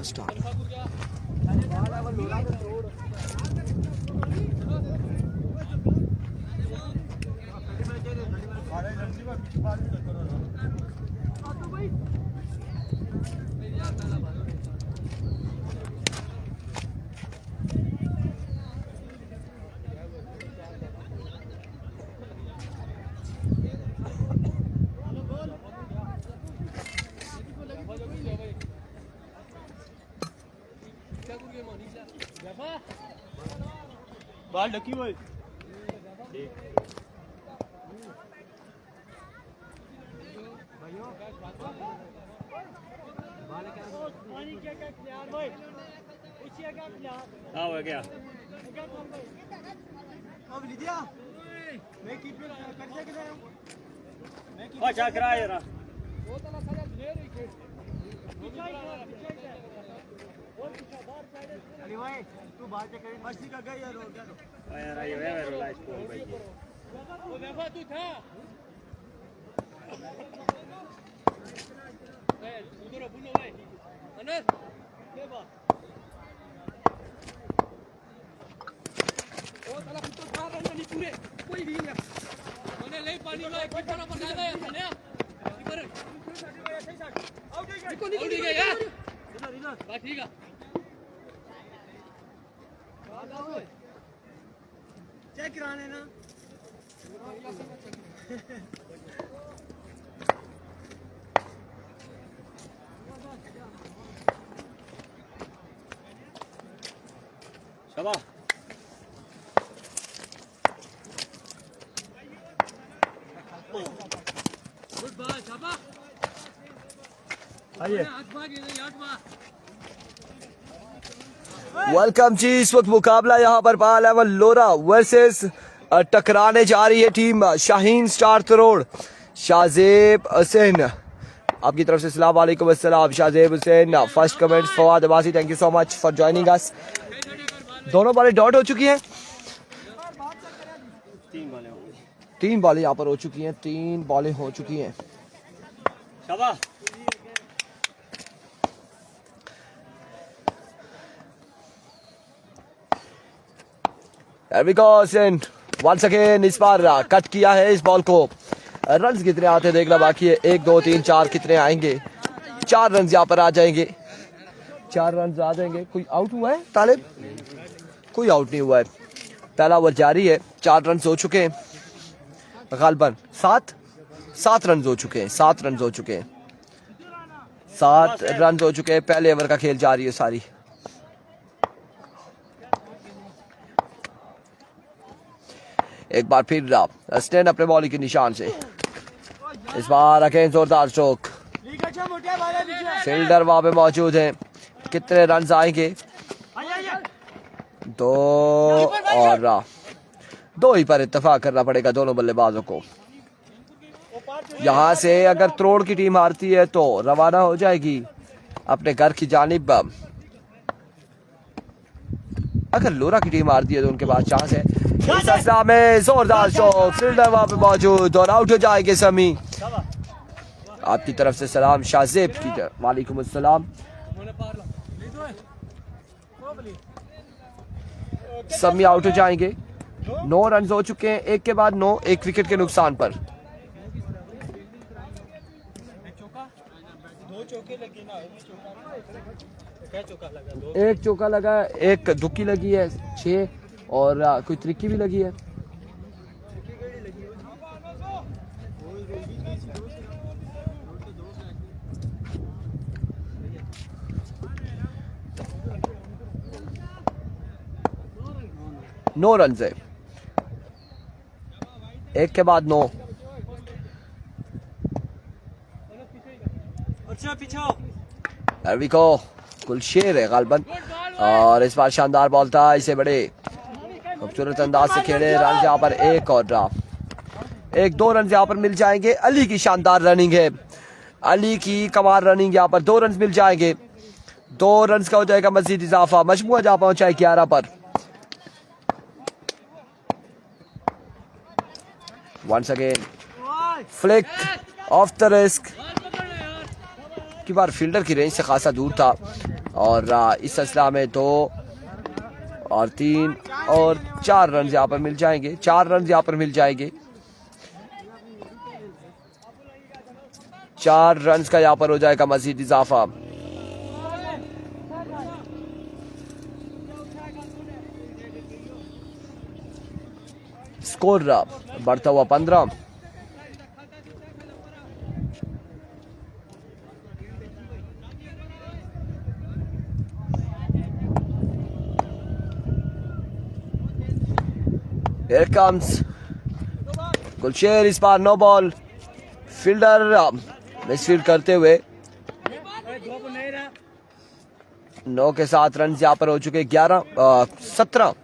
Star. बाल ढकी हुई हाँ हो गया अच्छा करा यार तू बात कर मछली का गई यार हो गया यार आयो है मेरा लाइफ को भाई वो देखो तू था ए उधर बुनो भाई अनस ले बा ओ साला कुत्ता खा रहा नहीं पूरे कोई भी नहीं मैंने ले पानी में एक कितना बना दिया है ना इधर आउट हो गया यार बस ठीक है चेक कराने ना शाबाश गुड बाय शाबाश आइए वेलकम जी। इस वक्त मुकाबला यहाँ पर पाल एवं लोरा वर्सेस टकराने जा रही है टीम शाहीन स्टार तरोड़। शाहजेब हुसैन आपकी तरफ से सलाम वालेकुम अस्सलाम। Shahzeb Hussain first comment Fawad Abbasi thank you so much for joining us. दोनों बॉलें डॉट हो चुकी हैं, तीन बॉलें यहाँ पर हो चुकी हैं, 3 बॉलें हो चुकी हैं। शाबाश There we go, Sin. Once again इस बार कट किया है इस बॉल को। रन्स कितने आते देखना बाकी है, 1 2 3 4 कितने आएंगे। 4 रन यहाँ पर आ जाएंगे, 4 रन आ जाएंगे। कोई आउट हुआ है तालिब? कोई आउट नहीं हुआ है। पहला ओवर जारी है, 4 रन हो चुके हैं गालबन। 7 रन हो चुके हैं, 7 रन हो चुके हैं, 7 रन हो चुके हैं। पहले ओवर का खेल जारी है सारी। एक बार फिर स्टैंड अपने बॉलिंग के निशान से। इस बार अगेन जोरदार स्ट्रोक, फील्डर वहां पे मौजूद है। कितने रन आएंगे? 2 और 2 ही पर इत्तेफाक करना पड़ेगा दोनों बल्लेबाजों को। यहां से अगर तरोड़ की टीम हारती है तो रवाना हो जाएगी अपने घर की जानिब। अगर लोरा की टीम हारती है तो उनके पास चांस है। इस अवस्था में जोरदार शॉट, फील्डर वहां पे मौजूद और आउट हो जाएंगे समी। आपकी तरफ से सलाम शाहजेब की तरफ वालेकुम अस्सलाम। समी आउट हो जाएंगे। 9 रन हो चुके हैं, 1 के बाद 9, 1 विकेट के नुकसान पर। 1 चौका लगा, 1 दुक्की लगी है, 6 और कोई त्रिक्की भी लगी है। नौ रन है, 1 के बाद 9। गुलशेर है गालबन और इस बार शानदार बॉल था। इसे बड़े खूबसूरत अंदाज से खेले। रन यहाँ पर 1 और 1-2 रन यहाँ पर मिल जाएंगे। अली की शानदार रनिंग है, अली की कमाल रनिंग। यहाँ पर 2 रन मिल जाएंगे, 2 रन का हो जाएगा मजीद इजाफा। मजमुआ जहाँ पहुंचा है 11 पर। Once again flick off the wrist की बार फील्डर की रेंज से खासा दूर था और इस सिलसिला में 2 और 3 और 4 रन यहाँ पर मिल जाएंगे, 4 रन यहाँ पर मिल जाएंगे। 4 रन का यहाँ पर हो जाएगा मजीद इजाफा। स्कोर बढ़ता हुआ 15। Here comes गुलशेर, इस बार नो बॉल। फील्डर मिसफील्ड करते हुए 9 के साथ रन यहाँ पर हो चुके 17।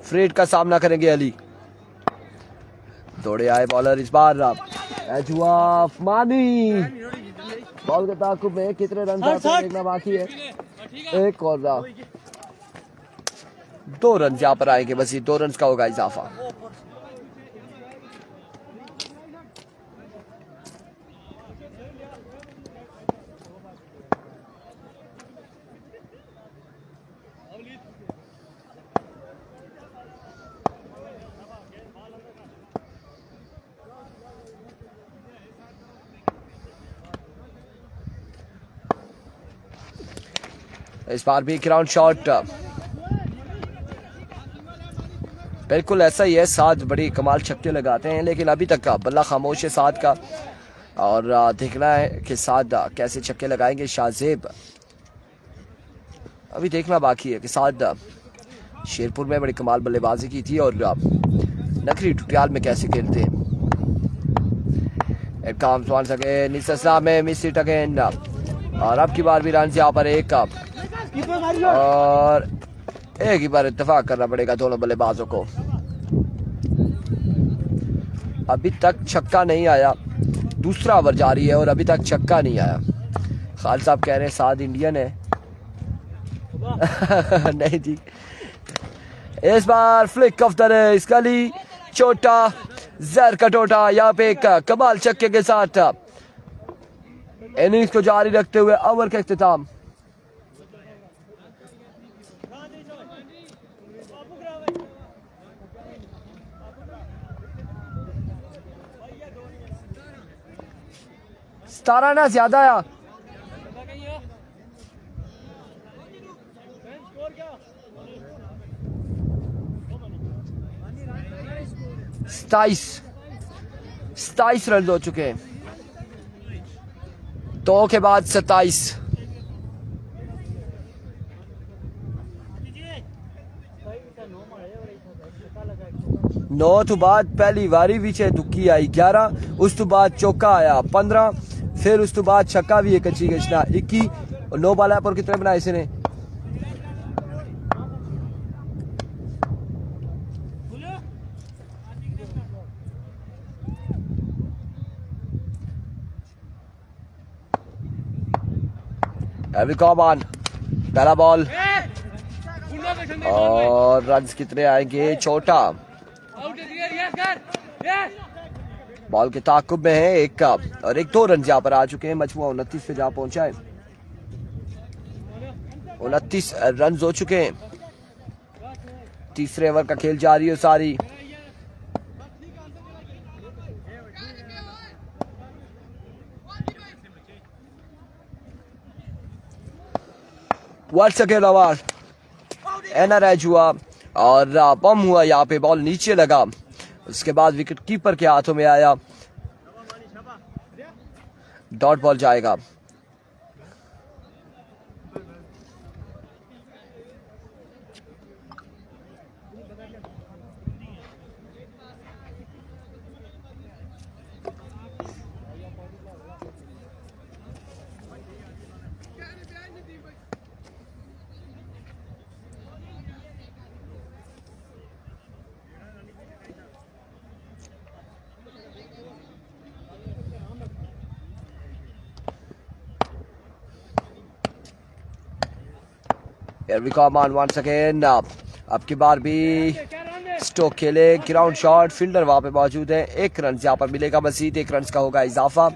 फ्रेड का सामना करेंगे अली। दौड़े आए बॉलर, इस बार मानी बॉल के ताकुब में कितने रन देखना बाकी है। एक और 2 रन यहाँ पर आएंगे, बस ये 2 रन का होगा इजाफा। इस बार भी ग्राउंड शॉट, बिल्कुल ऐसा ही है। साथ बड़ी कमाल छक्के लगाते हैं, लेकिन अभी तक का बल्ला खामोश है साथ का। और देखना है कि साथ कैसे छक्के लगाएंगे शाहजेब। अभी देखना बाकी है कि साथ शेरपुर में बड़ी कमाल बल्लेबाजी की थी और नकरी टुटियाल में कैसे खेलते हैं। में मिस इट अगेन, और अब की बार भी रन यहाँ पर एक और एक ही बार इत्तेफाक करना पड़ेगा दोनों बल्लेबाजों को। अभी तक छक्का नहीं आया, दूसरा ओवर जारी है और अभी तक छक्का नहीं आया। खाल साहब कह रहे हैं साद इंडियन है। नहीं जी, इस बार फ्लिक ऑफ द रेस, गली छोटा जहर का टोटा। यहाँ पे एक कमाल छक्के के साथ इनिंग्स को जारी रखते हुए ओवर का इख्तिताम। ताराना ज्यादा आया, सताइस रन हो चुके हैं, 2 के बाद 27। 9 तो बाद पहली वारी पीछे दुक्की आई 11, उस तो बाद चौका आया 15, फिर उस तो बाद छक्का भी एक अच्छी गचना 21 और 9 बॉल पर कितने बनाए इसने। कॉमन पहला बॉल और रन कितने आएंगे। छोटा बॉल के ताकुब में है, एक का और एक 2 रन यहाँ पर आ चुके हैं। मजमुआ 29 पे जा पहुंचा है, 29 रन हो चुके हैं। तीसरे ओवर का खेल जारी है सारी। वंस अगेन ओवर एनआरएच हुआ और बम हुआ, यहाँ पे बॉल नीचे लगा, उसके बाद विकेट कीपर के हाथों में आया, डॉट बॉल जाएगा। Here we come on once again. अब की बार भी स्टोक खेले, ग्राउंड शॉट, फील्डर वहां पे मौजूद है। 1 रन यहाँ पर मिलेगा मजीद, 1 रन का होगा इजाफा।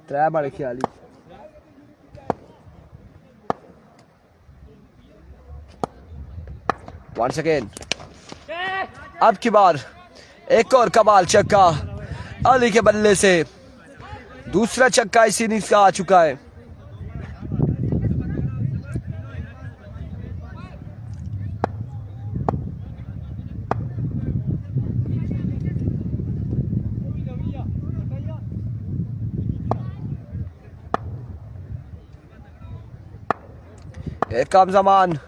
3 बड़े ख्याली। वंस अगेन अब की बार एक और कमाल छक्का अली के बल्ले से। दूसरा छक्का इस इनिंग्स का आ चुका है। Here comes Aman.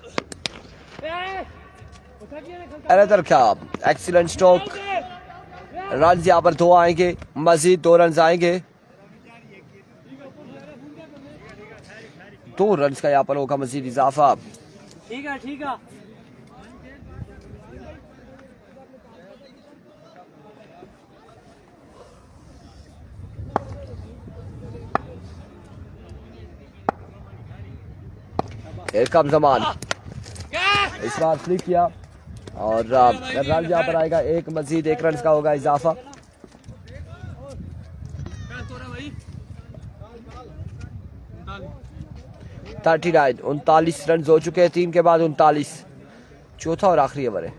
Another cap. Excellent stroke. Run यहाँ पर 2 आएंगे, मजीद 2 रन आएंगे। 2 रन का यहाँ पर होगा मजीद इजाफा। ठीक है ठीक है। Here comes Aman. इस बार फ्लिक किया और रन यहाँ पर आएगा 1 मजीद, 1 रन का होगा इजाफा। 39 रन हो चुके हैं, 3 के बाद 39। चौथा और आखिरी ओवर है।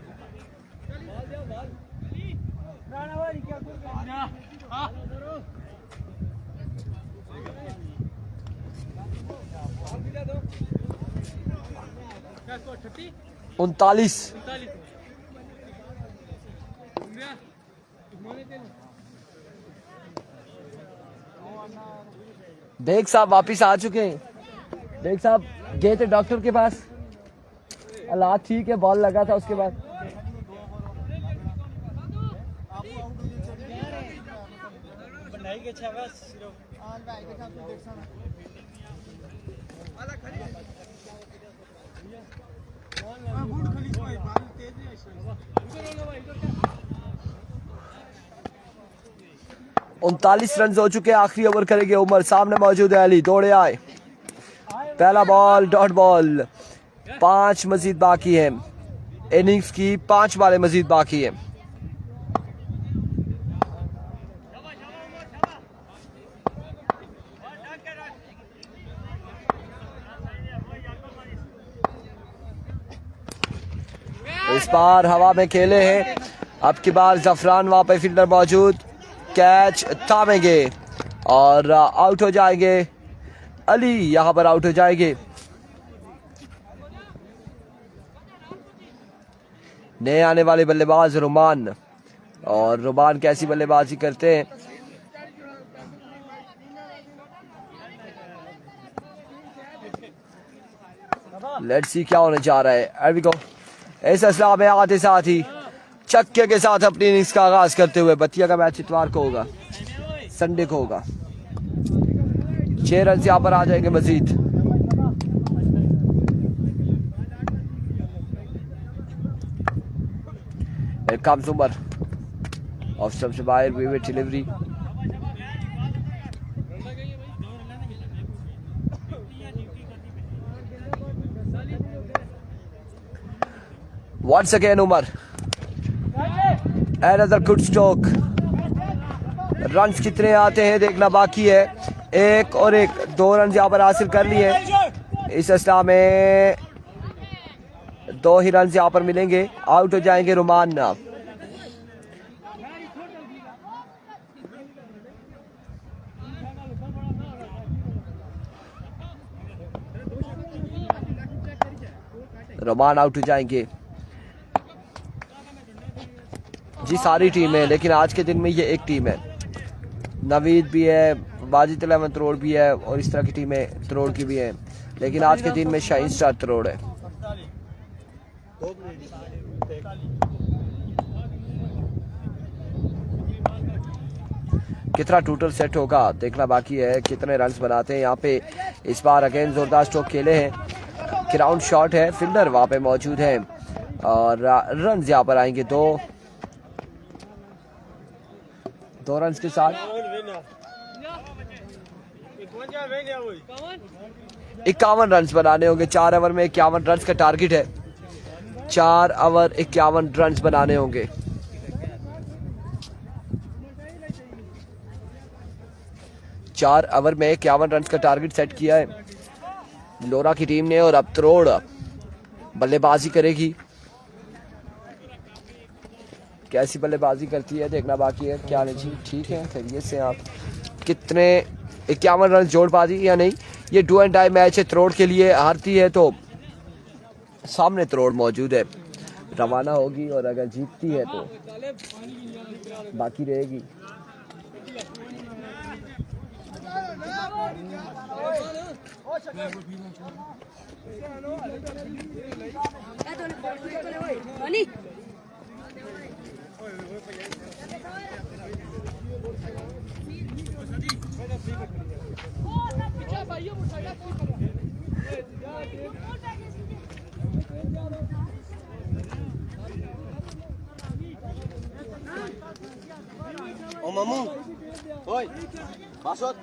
उनतालीस। बेग साहब वापिस आ चुके हैं। बेग साहब गए थे डॉक्टर के पास, हालात ठीक है, बॉल लगा था उसके बाद। उनतालीस रन हो चुके हैं, आखिरी ओवर करेंगे उमर। सामने मौजूद है अली, दौड़े आए। पहला बॉल, डॉट बॉल। 5 मजीद बाकी है, इनिंग्स की 5 बालें मजीद बाकी है। इस बार हवा में खेले हैं। अब की बार जफरान वहां पे फील्डर मौजूद, कैच थामेंगे और आउट हो जाएंगे। अली यहां पर आउट हो जाएंगे। नए आने वाले बल्लेबाज रुमान, और रुमान कैसी बल्लेबाजी करते हैं। लेट्स सी क्या होने जा रहा है। Here we go. इस असला में आते साथ ही छक्के के साथ अपनी इनिंग्स का आगाज करते हुए। बतिया का मैच इतवार को होगा, संडे को होगा। 6 रन यहाँ पर आ जाएंगे Majeed. Comes Umar off stump से बाहर, vivid delivery. Once again Umar, another good stroke। Runs कितने आते हैं देखना बाकी है। 1 और 1, 2 रन यहाँ पर हासिल कर लिए। इस असला में 2 ही रन यहाँ पर मिलेंगे, आउट हो जाएंगे रुमान। रुमान आउट हो जाएंगे। जी सारी टीम है, लेकिन आज के दिन में ये एक टीम है। नवीद भी है, बाजिद 11 तरोड़ भी है, और इस तरह की टीमें तरोड़ की भी हैं, लेकिन आज के दिन में शाहीन स्टार तरोड़ है। कितना टोटल सेट होगा देखना बाकी है, कितने रन्स बनाते हैं यहाँ पे। इस बार अगेन जोरदार स्ट्रोक खेले हैं, ग्राउंड शॉट है, फील्डर वहां पे मौजूद है और रन यहाँ पर आएंगे 2 रन के साथ। 51 रन बनाने होंगे। 4 ओवर में 51 रन का टारगेट है। 4 ओवर 51 रन बनाने होंगे। चार ओवर में 51 रन का टारगेट सेट किया है लोरा की टीम ने। और अब त्रोड़ बल्लेबाजी करेगी। कैसी बल्लेबाजी करती है देखना बाकी है। क्या नहीं जी, ठीक है खैरियत से। आप कितने 51 रन जोड़ पाती या नहीं। ये डू एंड डाई मैच है त्रोड़ के लिए। हारती है तो सामने त्रोड़ मौजूद है, रवाना होगी। और अगर जीतती है तो बाकी रहेगी। Ô Mamu, thôi, bá xuất.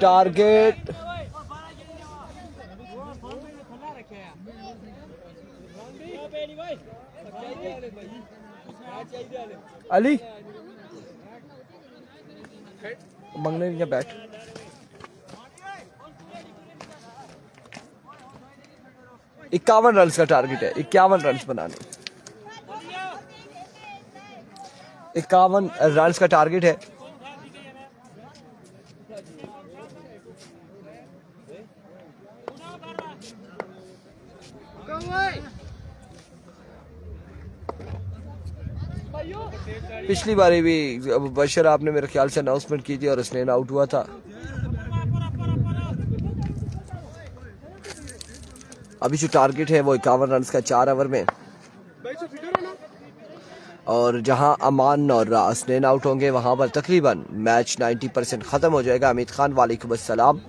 Target Ali मंगने या बैट। इक्यावन रन का टारगेट है। 51 रन बनाने। 51 रन का टारगेट है। पिछली बारी भी बशर आपने मेरे ख्याल से अनाउंसमेंट की थी और स्नेन आउट हुआ था। अभी जो टारगेट है वो 51 रन का 4 ओवर में। और जहां अमान और स्नेन आउट होंगे वहां पर तकरीबन मैच 90% खत्म हो जाएगा। अमित खान वालेकुम अस्सलाम।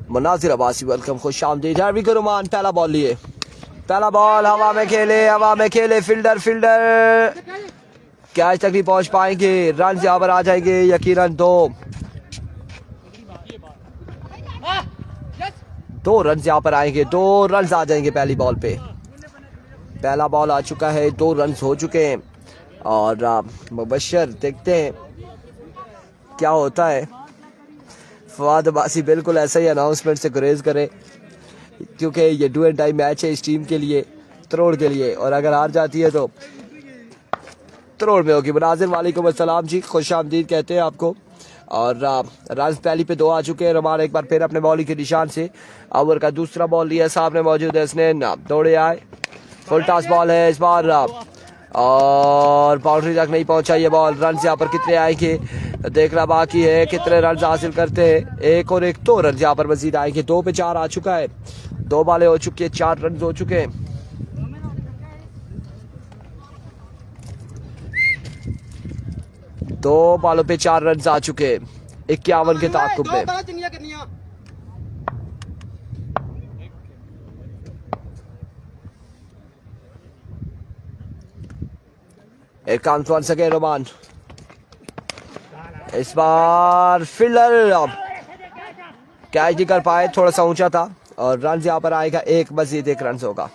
मुनाजिर अब्बासी वेलकम, खुश आमदीद। हैवी को रोमान पहला बॉल लिए। पहला बॉल हवा में खेले फील्डर कैच तक नहीं पहुंच पाएंगे। रन यहाँ पर आ जाएंगे यकीनन 2। 2 रन यहाँ पर आएंगे, 2 रन आ जाएंगे पहली बॉल पे। पहला बॉल आ चुका है, 2 रन हो चुके हैं और मुबशर देखते हैं क्या होता है। फवाद अब्बासी बिल्कुल ऐसा ही अनाउंसमेंट से गुरेज करे क्योंकि ये डू एंड डाई मैच है इस टीम के लिए, तरोड़ के लिए, और अगर हार जाती है तो तरोड़ में होगी। मुनाजिर वालेकुम अस्सलाम जी, खुश आमदीद कहते हैं आपको। और रन पहली पे 2 आ चुके हैं। रमान एक बार फिर अपने बॉलिंग के निशान से ओवर का दूसरा बॉल लिया, सामने मौजूद है इसने, दौड़े आए, फुल टॉस बॉल है इस बार और बाउंड्री तक नहीं पहुंचा ये बॉल। रन यहाँ पर कितने आएंगे देखना बाकी है, कितने रन हासिल करते हैं। 1 और 1 2 रन यहाँ पर मजीद आएंगे। 2 पे 4 आ चुका है, 2 बॉलें हो चुकी है, 4 रन हो चुके हैं। दो बॉलों पे 4 रन आ चुके हैं 51 के ताकुब में। एक काम तो सके रोमान, इस बार फील्डर कैच नहीं कर पाए, थोड़ा सा ऊंचा था और रन यहाँ पर आएगा 1 मजीद 1 रन होगा।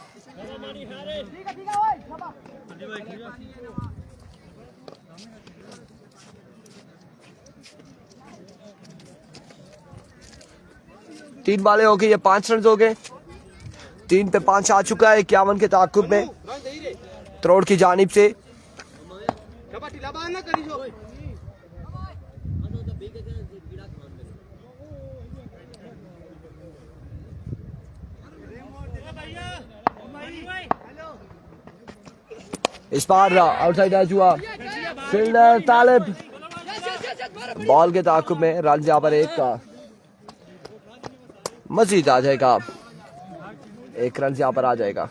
तीन बाले हो गए, ये 5 रन हो गए। 3 पे 5 आ चुका है 51 के ताकुब में तरोड़ की जानिब से। इस बार आउटसाइड एज हुआ, फील्डर तालिब बॉल के ताकुब में, रन यहाँ पर 1 का मजीद आ जाएगा, 1 रन यहाँ पर आ जाएगा।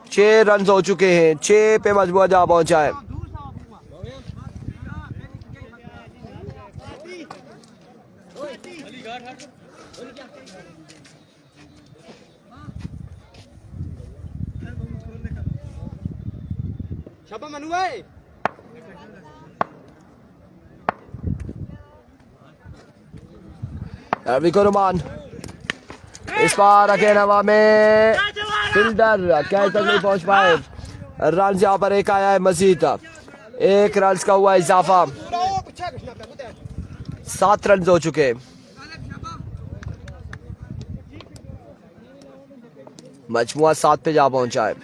6 रन हो चुके हैं, 6 पे मजबूर जा पहुंचा है। रुमान इस बार अकेला हवा में, फील्डर कैच तक नहीं पहुंच पाए। रन यहाँ पर 1 आया है मजीद, 1 रन का हुआ इजाफा, 7 रन हो चुके। मजमुआ 7 पे जा पहुंचा है।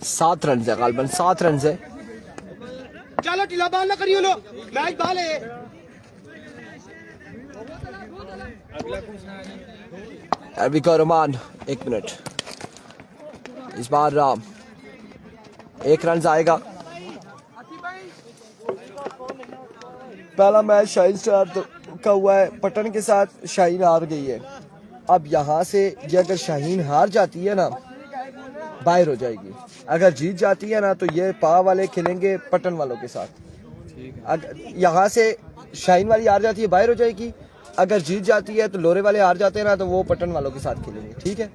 सात रन है गालबन, 7 रन है। चलो ढीला बाल ना करियो लो, मैच बाल है। अभी का रोमान 1 मिनट, इस बार 1 रन आएगा। पहला मैच शाहीन स्टार का हुआ है, पटन के साथ शाहीन हार गई है। अब यहाँ से ये अगर शाहीन हार जाती है ना बाहर हो जाएगी, अगर जीत जाती है ना तो ये पा वाले खेलेंगे पटन वालों के साथ। यहाँ से शाहीन वाली हार जाती है बाहर हो जाएगी, अगर जीत जाती है तो लोरे वाले हार जाते हैं ना तो वो पटन वालों के साथ खेलेंगे। ठीक है,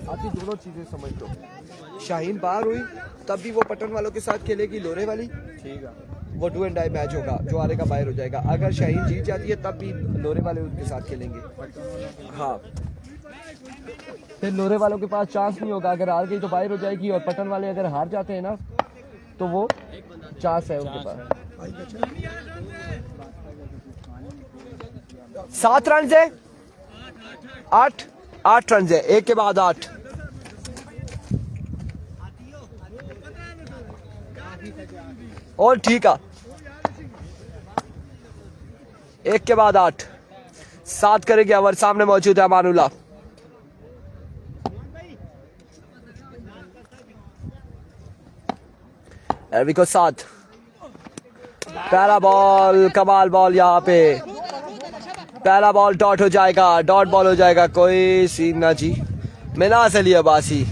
आप ये दोनों चीजें समझ लो, शाहीन बाहर हुई तब भी वो पटन वालों के साथ खेलेगी लोरे वाली। ठीक है। वो डू एंड डाई मैच होगा, जो हारेगा बाहर हो जाएगा। अगर शाहीन जीत जाती है तब भी लोरे वाले उनके साथ खेलेंगे। हाँ, फिर लोरे वालों के पास चांस नहीं होगा, अगर हार गई तो बाहर हो जाएगी, और पटन वाले अगर हार जाते हैं ना तो वो चांस है उनके पास। 7 रन है, 8 रन है, एक के बाद 8। और ठीक है, एक के बाद 8, 7 करेंगे। हमारे सामने मौजूद है अमानुल्लाह। एरवी को 7, पहला बॉल, कमाल बॉल, यहाँ पे पहला बॉल डॉट हो जाएगा, डॉट बॉल हो जाएगा, कोई सीन ना जी। मिनास अली अब्बासी,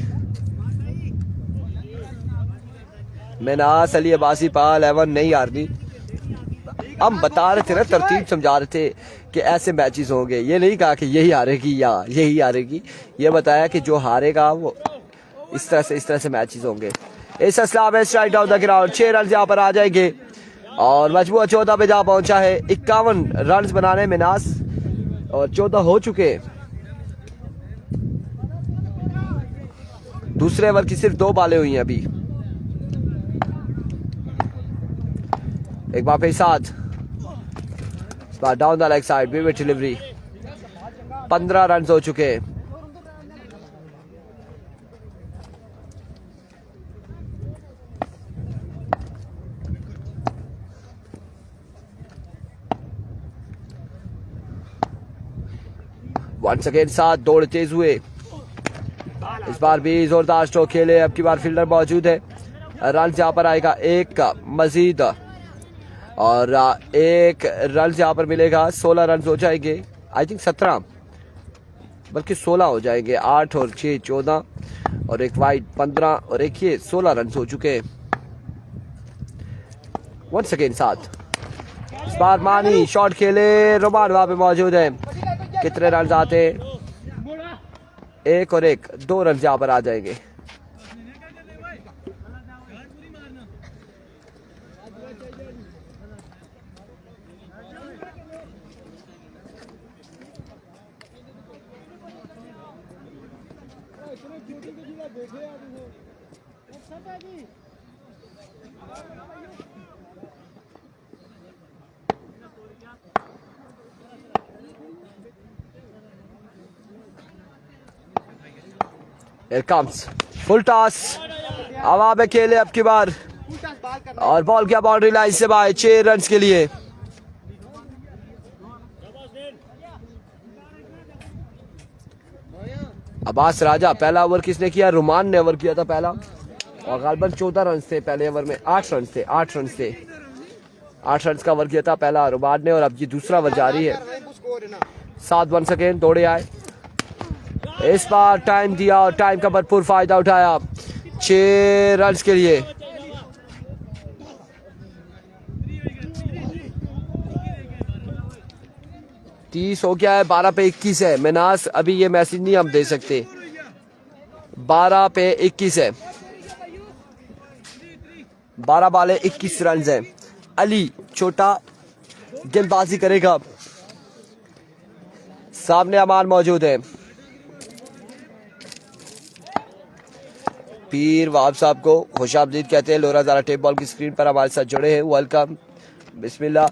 मिनास अली अब्बासी पा 11 नहीं हारनी। हम बता रहे थे ना, तरतीब समझा रहे थे कि ऐसे मैचेस होंगे, ये नहीं कहा कि यही हारेगी या यही हारेगी, ये बताया कि जो हारेगा वो इस तरह से मैचेस होंगे। इस असलाम में strike down the ground, 6 run यहाँ पर आ जाएंगे और मजबूर 14 पे जा पहुंचा है। 51 रन बनाने में नास और 14 हो चुके। दूसरे ओवर की सिर्फ 2 बालें हुई हैं अभी। एक बार फिर 7 down the leg side, vivid delivery. 15 run हो चुके। वंस अगेन 7 दौड़ तेज हुए। इस बार भी जोरदार स्ट्रोक खेले, अब की बार फील्डर मौजूद है। रन यहाँ पर आएगा एक मजीद और 1 रन यहाँ पर मिलेगा। 16 रन हो जाएंगे, आई थिंक 17 बल्कि 16 हो जाएंगे। 8 और 6 14 और एक वाइड 15 और एक ये 16 रन हो चुके। Once again 7। इस बार मानी शॉट खेले, रोमान वहां पे मौजूद है। कितने रन आते? 1 और 1, 2 रन यहाँ पर आ जाएंगे। Here comes full toss, हवा में खेले अब की बार और बॉल क्या बाउंड्री लाइन से बाहर। 6 रन के लिए। अब्बास राजा, पहला ओवर किसने किया? रुमान ने ओवर किया था पहला और गालबन 14 रन थे पहले ओवर में। 8 रन थे 8 रन का ओवर किया था पहला रुमान ने और अब ये दूसरा ओवर जारी है। 7 वन सेकेंड दौड़े आए। इस बार टाइम दिया और टाइम का भरपूर फायदा उठाया 6 रन के लिए। तीस हो गया है, 12 पे 21 है। मिनास अभी ये मैसेज नहीं हम दे सकते। 12 पे 21 है, 12 बाले 21 रन है। अली छोटा गेंदबाजी करेगा, सामने अमान मौजूद है। पीर वाब साहब को खुशामदीद कहते हैं। लोरा ज़ारा टेप बॉल की स्क्रीन पर हमारे साथ जुड़े हैं, वेलकम। बिस्मिल्लाह।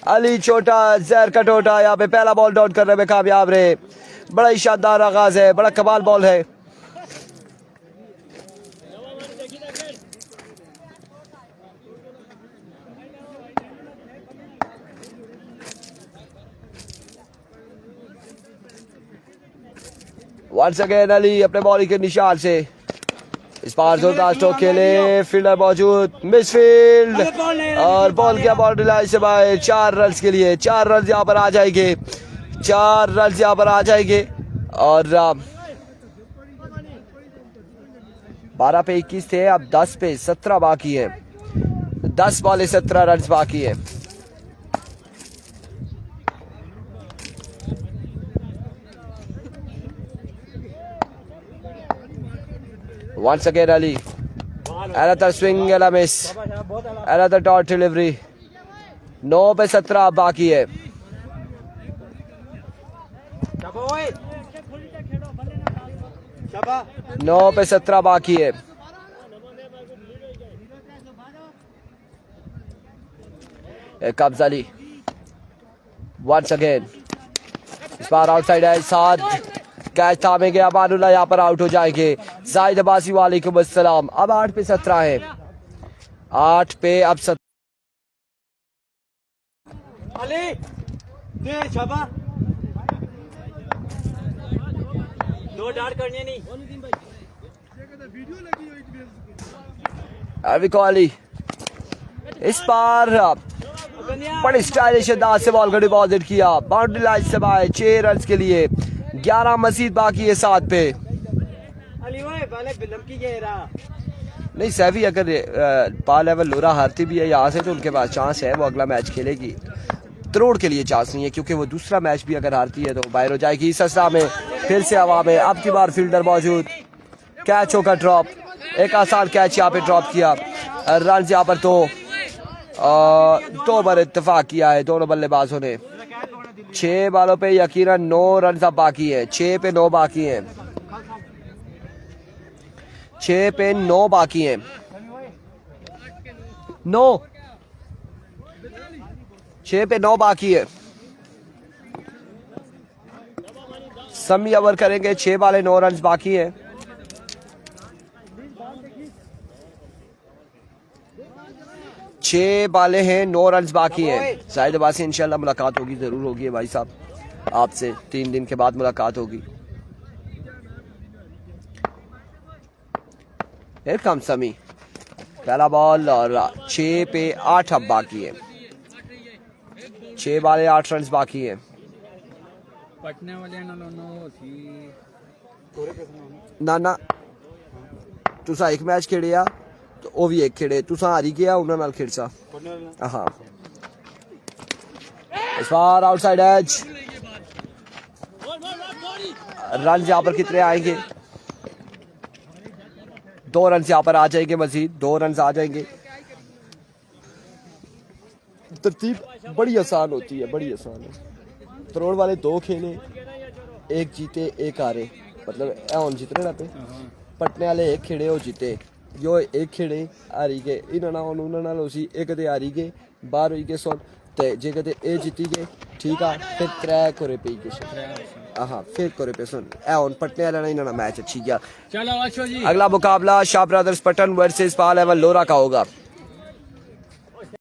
अली छोटा जहर का टोटा यहाँ पे पहला बॉल डाउन करने में कामयाब रहे। बड़ा ही शानदार आगाज है, बड़ा कमाल बॉल है। वंस अगेन अली अपने बॉलिंग के निशान से इस बार जोरदार स्ट्रोक खेले। फील्डर मौजूद, मिसफील्ड और बॉल किया बाउंड्री लाइन से बाहर। 4 रन के लिए। 4 रन यहाँ पर आ जाएंगे। 4 रन यहाँ पर आ जाएंगे और 12 पे 21 थे, अब 10 पे 17 बाकी है। 10 बॉले 17 रन बाकी है। Once again Ali, another swing and a miss, another dot delivery. 9 पे 17 बाकी है। शाबा ओए शाबा 9 पे 17 बाकी है। कब्जा ली वंस अगेन, इस बार आउटसाइड है, साथ कैच थामेंगे अमानुल्लाह, यहाँ पर आउट हो जाएंगे। जाहिद अब्बासी वालेकुम अस्सलाम। अब 8 पे 17 है, 8 पे अब 17। अली दे शाबा दो डार करने नहीं अरविको अली इस बार बड़ी स्टाइलिश अंदाज से बॉल को डिपॉजिट किया, बाउंड्री लाइन से बाहर 6 रन के लिए। 11 मजीद बाकी है 7 पे। अली ओए बाले बिलम की ये रहा नहीं सैफी अगर पा लेवल लोरा हारती भी है यहाँ से तो उनके पास चांस है, वो अगला मैच खेलेगी। तरोड़ के लिए चांस नहीं है क्योंकि वो दूसरा मैच भी अगर हारती है तो बाहर हो जाएगी। इस असला में फिर से हवा में, अब की बार फील्डर मौजूद, कैच होकर ड्रॉप, एक आसान कैच यहाँ पे ड्रॉप किया। रन यहाँ पर तो 2 बार इत्तेफाक किया है दोनों बल्लेबाजों ने। 6 बालों पे यकीनन 9 रन अब बाकी है, 6 पे 9 बाकी हैं, 6 पे 9 बाकी हैं, 9 6 पे 9 बाकी है। समी ओवर करेंगे, 6 बाले 9 रन बाकी है। छह बाले हैं, 9 रन बाकी हैं। शायद अब्बासी इंशाल्लाह मुलाकात होगी, जरूर होगी भाई साहब आपसे, 3 दिन के बाद मुलाकात होगी। फिर कम समी पहला बॉल और 6 पे 8 अब बाकी है, 6 बाले 8 रन बाकी है। पटने वाले ना ना तुसा एक मैच खेड़िया तो वो भी एक खेड़े, तुसा हारी गया उन्होंने नाल खेड़सा। हाँ इस बार आउटसाइड एज, रन यहाँ पर कितने आएंगे? 2 रन यहाँ पर आ जाएंगे, मजीद 2 रन आ जाएंगे। तरतीब बड़ी आसान होती है, बड़ी आसान है। तरोड़ वाले 2 खेले, 1 जीते 1 हारे, मतलब एन जितने ना पे पटने वाले 1 खेड़े वो जीते, जो 1 खेड़े हारी गए, इन्होंने उसी एक दे हारी गए, बाहर हुई गए सुन ते जे कदे ए जीती गए ठीक है, फिर 3 कोरे पे गए। हाँ फिर कोरे पे सुन एन पटने वाला नहीं ना मैच अच्छी गया। चलो अच्छा जी, अगला मुकाबला शाह ब्रदर्स पटन वर्सेस पाल एवं लोरा का होगा।